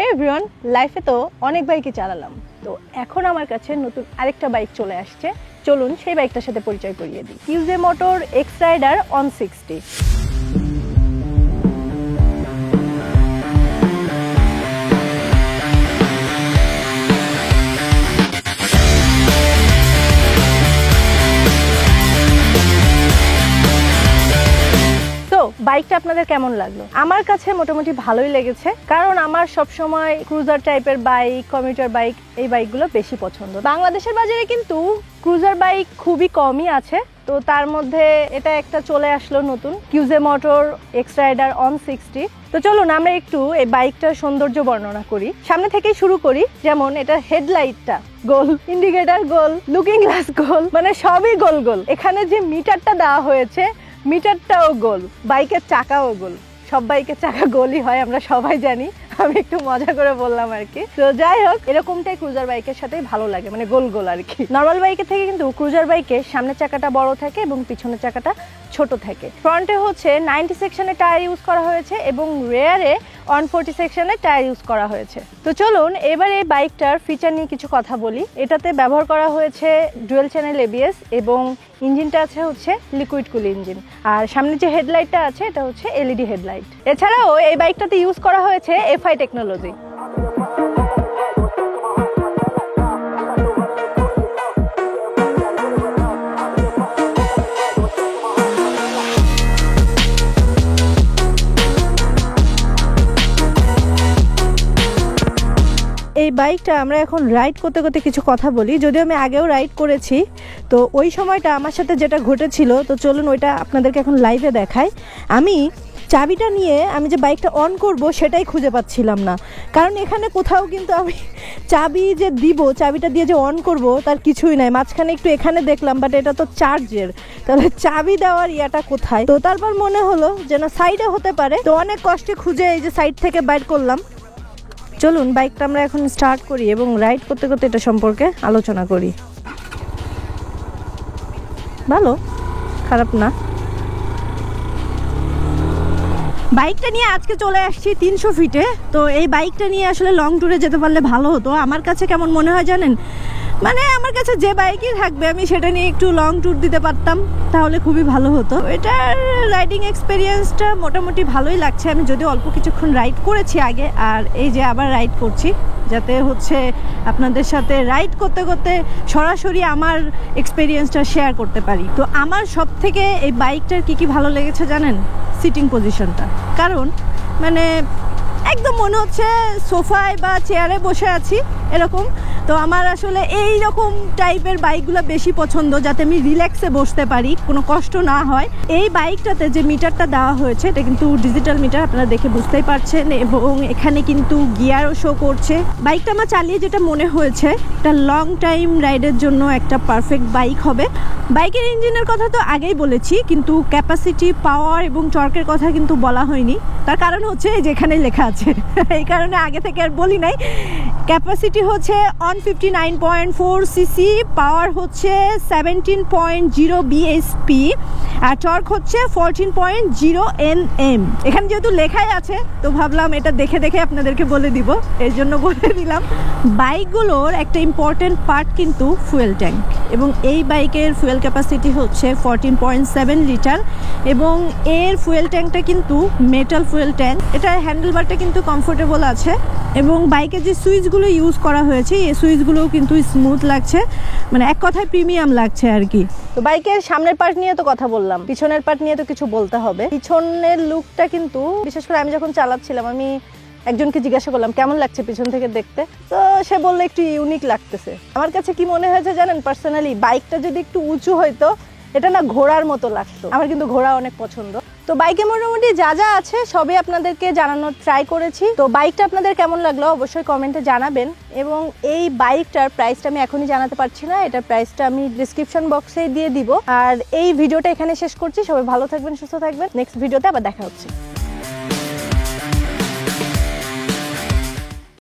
হে everyone, লাইফে তো অনেক বাইকই চালালাম, তো এখন আমার কাছে নতুন আরেকটা বাইক চলে আসছে। চলুন সেই বাইকটার সাথে পরিচয় করিয়ে দিই। কিউজে মোটর এক্স রাইডার অন 60। বাইকটা আপনাদের কেমন লাগলো? আমার কাছে মোটামুটি ভালোই লেগেছে, কারণ আমার সবসময় ক্রুজার টাইপের বাইক, কমিউটার বাইক, এই বাইকগুলো বেশি পছন্দ। বাংলাদেশের বাজারে কিন্তু ক্রুজার বাইক খুবই কমই আছে, তো তার মধ্যে এটা একটা চলে আসলো নতুন, কিউজে মোটর এক্স রাইডার অন 60। তো চলুন আমরা একটু এই বাইকটার সৌন্দর্য বর্ণনা করি। সামনে থেকেই শুরু করি। যেমন এটা হেডলাইটটা গোল, ইন্ডিকেটর গোল, লুকিং গ্লাস গোল, মানে সবই গোল গোল। এখানে যে মিটারটা দেওয়া হয়েছে, মিটারটাও গোল, বাইকের চাকাও গোল। সব বাইকের চাকা গোলই হয়, আমরা সবাই জানি, আমি একটু মজা করে বললাম আর কি। তো যাই হোক, এরকমটাই ক্রুজার বাইকের সাথেই ভালো লাগে, মানে গোল গোল আর কি। নর্মাল বাইকের থেকে কিন্তু ক্রুজার বাইকের সামনের চাকাটা বড় থাকে এবং পিছনের চাকাটা ছোট থাকে। ফ্রন্টে হচ্ছে 90 সেকশনের টায়ার ইউজ করা হয়েছে এবং রেয়ারে 140 সেকশনের টায়ার ইউজ করা হয়েছে। তো চলুন এবার এই বাইকটার ফিচার নিয়ে কিছু কথা বলি। এটাতে ব্যবহার করা হয়েছে ডুয়েল চ্যানেল এবিএস এবং ইঞ্জিনটা আছে হচ্ছে লিকুইড কুল ইঞ্জিন। আর সামনে যে হেডলাইটটা আছে এটা হচ্ছে এলইডি হেডলাইট। এছাড়াও এই বাইকটাতে ইউজ করা হয়েছে এফআই টেকনোলজি। এই বাইকটা আমরা এখন রাইড করতে করতে কিছু কথা বলি, যদিও আমি আগেও রাইড করেছি। তো ওই সময়টা আমার সাথে যেটা ঘটেছিল, তো চলুন ওইটা আপনাদেরকে এখন লাইভে দেখাই। আমি চাবিটা নিয়ে আমি যে বাইকটা অন করব সেটাই খুঁজে পাচ্ছিলাম না, কারণ এখানে কোথাও কিন্তু আমি চাবি যে দিব, চাবিটা দিয়ে যে অন করব তার কিছুই নাই। মাঝখানে একটু এখানে দেখলাম, বাট এটা তো চার্জের, তাহলে চাবি দেওয়ার ইয়াটা কোথায়? তো তারপর মনে হলো যে না, সাইডে হতে পারে। তো অনেক কষ্টে খুঁজে এই যে সাইড থেকে বাইর করলাম। চলুন বাইকটা আমরা এখন স্টার্ট করি এবং রাইড করতে করতে এটা সম্পর্কে আলোচনা করি। ভালো, খারাপ না। বাইকটা নিয়ে আজকে চলে আসছি 300 ফিটে। তো এই বাইকটা নিয়ে আসলে লং ট্যুরে যেতে পারলে ভালো হতো। আমার কাছে কেমন মনে হয় জানেন, মানে আমার কাছে যে বাইকই থাকবে আমি সেটা নিয়ে একটু লং ট্যুর দিতে পারতাম, তাহলে খুবই ভালো হতো। এটার রাইডিং এক্সপিরিয়েন্সটা মোটামুটি ভালোই লাগছে। আমি যদিও অল্প কিছুক্ষণ রাইড করেছি আগে, আর এই যে আবার রাইড করছি, যাতে হচ্ছে আপনাদের সাথে রাইড করতে করতে সরাসরি আমার এক্সপিরিয়েন্সটা শেয়ার করতে পারি। তো আমার সব থেকে এই বাইকটার কি ভালো লেগেছে জানেন? সিটিং পজিশনটা। কারণ মানে একদম মনে হচ্ছে সোফায় বা চেয়ারে বসে আছি এরকম। তো আমার আসলে এই রকম টাইপের বাইকগুলো বেশি পছন্দ, যাতে আমি রিল্যাক্সে বসতে পারি, কোনো কষ্ট না হয়। এই বাইকটাতে যে মিটারটা দেওয়া হয়েছে এটা কিন্তু ডিজিটাল মিটার, আপনারা দেখে বুঝতেই পারছেন, এবং এখানে কিন্তু গিয়ারও শো করছে। বাইকটা আমার চালিয়ে যেটা মনে হয়েছে, এটা লং টাইম রাইডের জন্য একটা পারফেক্ট বাইক হবে। বাইকের ইঞ্জিনের কথা তো আগেই বলেছি, কিন্তু ক্যাপাসিটি, পাওয়ার এবং টর্কের কথা কিন্তু বলা হয়নি। তার কারণ হচ্ছে যেখানে লেখা আছে, এই কারণে আগে থেকে আর বলি নাই। ক্যাপাসিটি হচ্ছে 159.4 সিসি, পাওয়ার হচ্ছে 17.0 বিএসপি, আর টর্ক হচ্ছে 14.0 Nm। এখানে যেহেতু লেখাই আছে, তো ভাবলাম এটা দেখে দেখে আপনাদেরকে বলে দিব, এর জন্য বলে দিলাম। বাইকগুলোর একটা ইম্পর্টেন্ট পার্ট কিন্তু ফুয়েল ট্যাঙ্ক, এবং এই বাইকের ফুয়েল ক্যাপাসিটি হচ্ছে 14.7 লিটার, এবং এর ফুয়েল ট্যাঙ্কটা কিন্তু মেটাল ফুয়েল ট্যাঙ্ক। এটার হ্যান্ডেলবারটা কিন্তু কমফোর্টেবল আছে, এবং বাইকের যে সুইচগুলো ইউজ করা হয়েছে এই সুইচগুলোও কিন্তু স্মুথ লাগছে, মানে এক কথায় প্রিমিয়াম লাগছে আর কি। তো বাইকের সামনের পার্ট নিয়ে তো কথা বললাম, পিছনের পার্ট নিয়ে তো কিছু বলতে হবে। পিছনের লুকটা কিন্তু, বিশেষ করে আমি যখন চালাচ্ছিলাম, আমি একজনকে জিজ্ঞাসা করলাম কেমন লাগছে পিছন থেকে দেখতে, তো সে বললো একটু ইউনিক লাগতেছে। আমার কাছে কি মনে হয়েছে জানেন, পার্সোনালি বাইকটা যদি একটু উঁচু হইতো, এটা না ঘোড়ার মতো লাগতো। আমার কিন্তু ঘোড়া অনেক পছন্দ। তো বাইকে মোটামুটি যা যা আছে সবই আপনাদেরকে জানানোর ট্রাই করেছি। তো বাইকটা আপনাদের কেমন লাগলো অবশ্যই কমেন্টে জানাবেন, এবং এই বাইকটার প্রাইসটা আমি এখনই জানাতে পারছি না, এটার প্রাইসটা আমি ডিসক্রিপশন বক্সে দিয়ে দিব। আর এই ভিডিওটা এখানে শেষ করছি। সবাই ভালো থাকবেন, সুস্থ থাকবেন। নেক্সট ভিডিওতে আবার দেখা হচ্ছে।